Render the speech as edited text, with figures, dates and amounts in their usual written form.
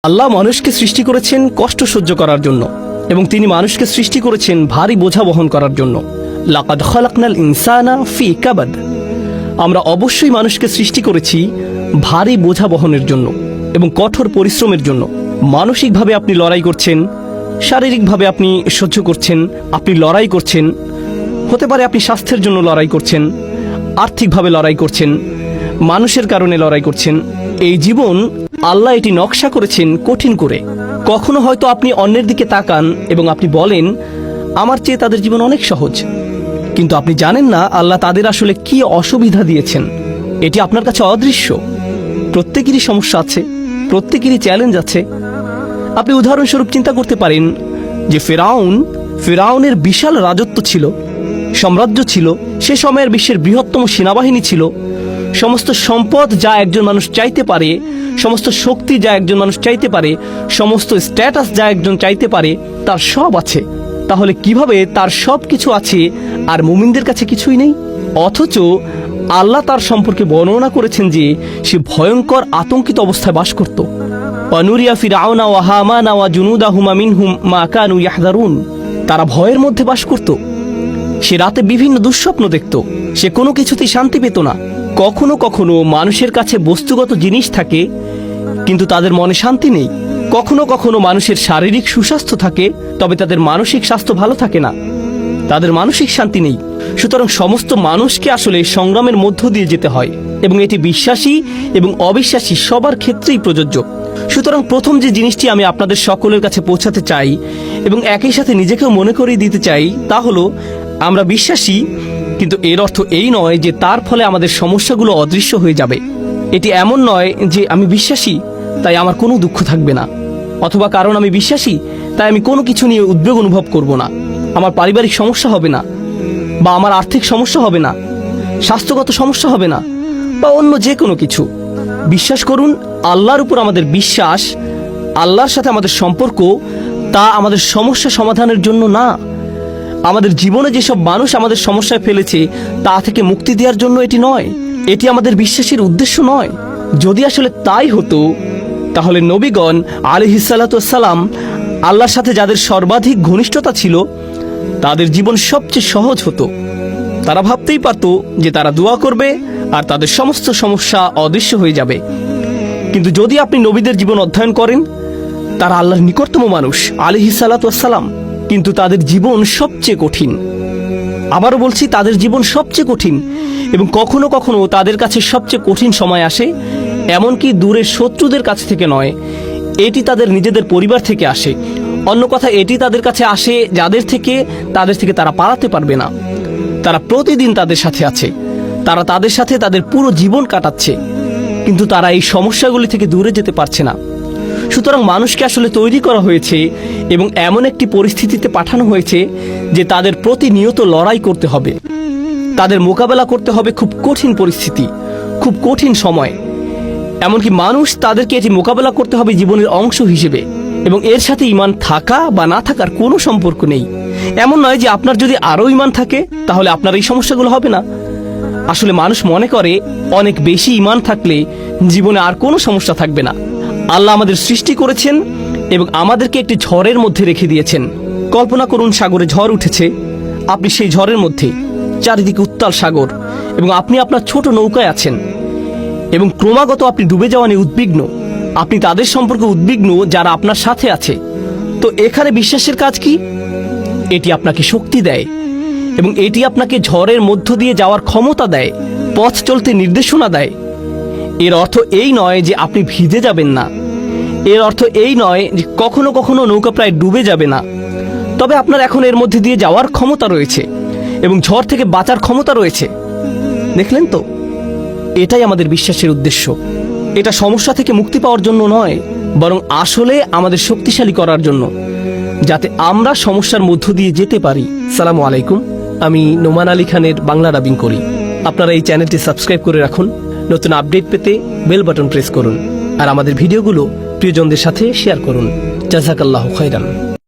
আল্লাহ মানুষকে সৃষ্টি করেছেন কষ্ট সহ্য করার জন্য এবং তিনি মানুষকে সৃষ্টি করেছেন ভারী বোঝা বহন করার জন্য। লাকাদ খালাকনাল ইনসানা ফি কাবাদ। আমরা অবশ্যই মানুষকে সৃষ্টি করেছি ভারী বোঝা বহনের জন্য এবং কঠোর পরিশ্রমের জন্য। মানসিকভাবে আপনি লড়াই করছেন, শারীরিকভাবে আপনি সহ্য করছেন, আপনি লড়াই করছেন। হতে পারে আপনি স্বাস্থ্যের জন্য লড়াই করছেন, আর্থিকভাবে লড়াই করছেন, মানুষের কারণে লড়াই করছেন। এই জীবন আল্লাহ এটি নকশা করেছেন কঠিন করে। কখনো হয়তো আপনি অন্যের দিকে তাকান এবং আপনি বলেন আমার চেয়ে তাদের জীবন অনেক সহজ, কিন্তু আপনি জানেন না আল্লাহ তাদের আসলে কি অসুবিধা দিয়েছেন। এটি আপনার কাছে অদৃশ্য। প্রত্যেকেরই সমস্যা আছে, প্রত্যেকেরই চ্যালেঞ্জ আছে। আপনি উদাহরণস্বরূপ চিন্তা করতে পারেন যে ফেরাউনের বিশাল রাজত্ব ছিল, সাম্রাজ্য ছিল, সে সময়ের বিশ্বের বৃহত্তম সেনাবাহিনী ছিল, সমস্ত সম্পদ যা একজন মানুষ চাইতে পারে, সমস্ত শক্তি যা একজন মানুষ চাইতে পারে, সমস্ত স্ট্যাটাস যা একজন চাইতে পারে, তার সব আছে। তাহলে কিভাবে তার সব কিছু আছে আর মুমিনদের কাছে কিছুই নেই? অথচ আল্লাহ তার সম্পর্কে বর্ণনা করেছেন যে সে ভয়ঙ্কর আতঙ্কিত অবস্থায় বাস করত। পানুরিয়া ফিরাউনা ওয়া হামানা ওয়া জুনুদাহুমা মিনহুম মা কানু ইয়াহযারুন। তারা ভয়ের মধ্যে বাস করত। সে রাতে বিভিন্ন দুঃস্বপ্ন দেখত। সে কোনো কিছুতেই শান্তি পেত না। কখনো কখনো মানুষের কাছে বস্তুগত জিনিস থাকে কিন্তু তাদের মনে শান্তি নেই। কখনো কখনো মানুষের শারীরিক সুস্বাস্থ্য থাকে তবে তাদের মানসিক স্বাস্থ্য ভালো থাকে না, তাদের মানসিক শান্তি নেই। সুতরাং সমস্ত মানুষকে আসলে সংগ্রামের মধ্য দিয়ে যেতে হয় এবং এটি বিশ্বাসী এবং অবিশ্বাসী সবার ক্ষেত্রেই প্রযোজ্য। সুতরাং প্রথম যে জিনিসটি আমি আপনাদের সকলের কাছে পৌঁছাতে চাই এবং একই সাথে নিজেকেও মনে করিয়ে দিতে চাই তা হলো আমরা বিশ্বাসী, কিন্তু এর অর্থ এই নয় যে তার ফলে আমাদের সমস্যাগুলো অদৃশ্য হয়ে যাবে। এটি এমন নয় যে আমি বিশ্বাসী তাই আমার কোনো দুঃখ থাকবে না, অথবা কারণ আমি বিশ্বাসী তাই আমি কোনো কিছু নিয়ে উদ্বেগ অনুভব করব না, আমার পারিবারিক সমস্যা হবে না, বা আমার আর্থিক সমস্যা হবে না, স্বাস্থ্যগত সমস্যা হবে না, বা অন্য যে কোনো কিছু। বিশ্বাস করুন, আল্লাহর উপর আমাদের বিশ্বাস, আল্লাহর সাথে আমাদের সম্পর্ক, তা আমাদের সমস্যা সমাধানের জন্য না, আমাদের জীবনে যেসব মানুষ আমাদের সমস্যায় ফেলেছে তা থেকে মুক্তি দেওয়ার জন্য এটি নয়। এটি আমাদের বিশ্বাসের উদ্দেশ্য নয়। যদি আসলে তাই হতো তাহলে নবীগণ আলাইহিসসালাতু ওয়াসসালাম আল্লাহর সাথে যাদের সর্বাধিক ঘনিষ্ঠতা ছিল তাদের জীবন সবচেয়ে সহজ হতো। তারা ভাবতেই পারত যে তারা দোয়া করবে আর তাদের সমস্ত সমস্যা অদৃশ্য হয়ে যাবে। কিন্তু যদি আপনি নবীদের জীবন অধ্যয়ন করেন, তারা আল্লাহর নিকটতম মানুষ আলাইহিসসালাতু ওয়াসসালাম, কিন্তু তাদের জীবন সবচেয়ে কঠিন। আবারও বলছি, তাদের জীবন সবচেয়ে কঠিন এবং কখনো কখনো তাদের কাছে সবচেয়ে কঠিন সময় আসে এমনকি দূরের শত্রুদের কাছ থেকে নয়, এটি তাদের নিজেদের পরিবার থেকে আসে। অন্য কথা, এটি তাদের কাছে আসে তাদের থেকে তারা পালাতে পারবে না। তারা প্রতিদিন তাদের সাথে আছে, তারা তাদের সাথে তাদের পুরো জীবন কাটাচ্ছে, কিন্তু তারা এই সমস্যাগুলি থেকে দূরে যেতে পারছে না। সুতরাং মানুষকে আসলে তৈরি করা হয়েছে এবং এমন একটি পরিস্থিতিতে পাঠানো হয়েছে যে তাদের প্রতিনিয়ত লড়াই করতে হবে, তাদের মোকাবেলা করতে হবে খুব কঠিন পরিস্থিতি, খুব কঠিন সময়। এমনকি মানুষ তাদেরকে এটি মোকাবেলা করতে হবে জীবনের অংশ হিসেবে, এবং এর সাথে ঈমান থাকা বা না থাকার কোনো সম্পর্ক নেই। এমন নয় যে আপনার যদি আরও ঈমান থাকে তাহলে আপনার এই সমস্যাগুলো হবে না। আসলে মানুষ মনে করে অনেক বেশি ঈমান থাকলে জীবনে আর কোনো সমস্যা থাকবে না। আল্লাহ আমাদের সৃষ্টি করেছেন এবং আমাদেরকে একটি ঝড়ের মধ্যে রেখে দিয়েছেন। কল্পনা করুন, সাগরে ঝড় উঠেছে, আপনি সেই ঝড়ের মধ্যে, চারিদিকে উত্তাল সাগর এবং আপনি আপনার ছোট নৌকায় আছেন এবং ক্রমাগত আপনি ডুবে যাওয়া নিয়ে উদ্বিগ্ন। আপনি তাদের সম্পর্কে উদ্বিগ্ন যারা আপনার সাথে আছে। তো এখানে বিশ্বাসের কাজ কি? এটি আপনাকে শক্তি দেয় এবং এটি আপনাকে ঝড়ের মধ্য দিয়ে যাওয়ার ক্ষমতা দেয়, পথ চলতে নির্দেশনা দেয়। এর অর্থ এই নয় যে আপনি ভিজে যাবেন না, এর অর্থ এই নয় যে কখনো কখনো নৌকা প্রায় ডুবে যাবে না, তবে আপনার এখন এর মধ্যে দিয়ে যাওয়ার ক্ষমতা রয়েছে এবং ঝড় থেকে বাঁচার ক্ষমতা রয়েছে। দেখলেন তো, এটাই আমাদের বিশ্বাসের উদ্দেশ্য। এটা সমস্যা থেকে মুক্তি পাওয়ার জন্য নয়, বরং আসলে আমাদের শক্তিশালী করার জন্য, যাতে আমরা সমস্যার মধ্য দিয়ে যেতে পারি। সালামু আলাইকুম, আমি নোমান আলী খানের বাংলা ডাবিং করি। আপনারা এই চ্যানেলটি সাবস্ক্রাইব করে রাখুন। নতুন আপডেট পেতে বেল বাটন প্রেস করুন আর আমাদের ভিডিওগুলো প্রিয়জনদের সাথে শেয়ার করুন। জাযাকাল্লাহু খাইরান।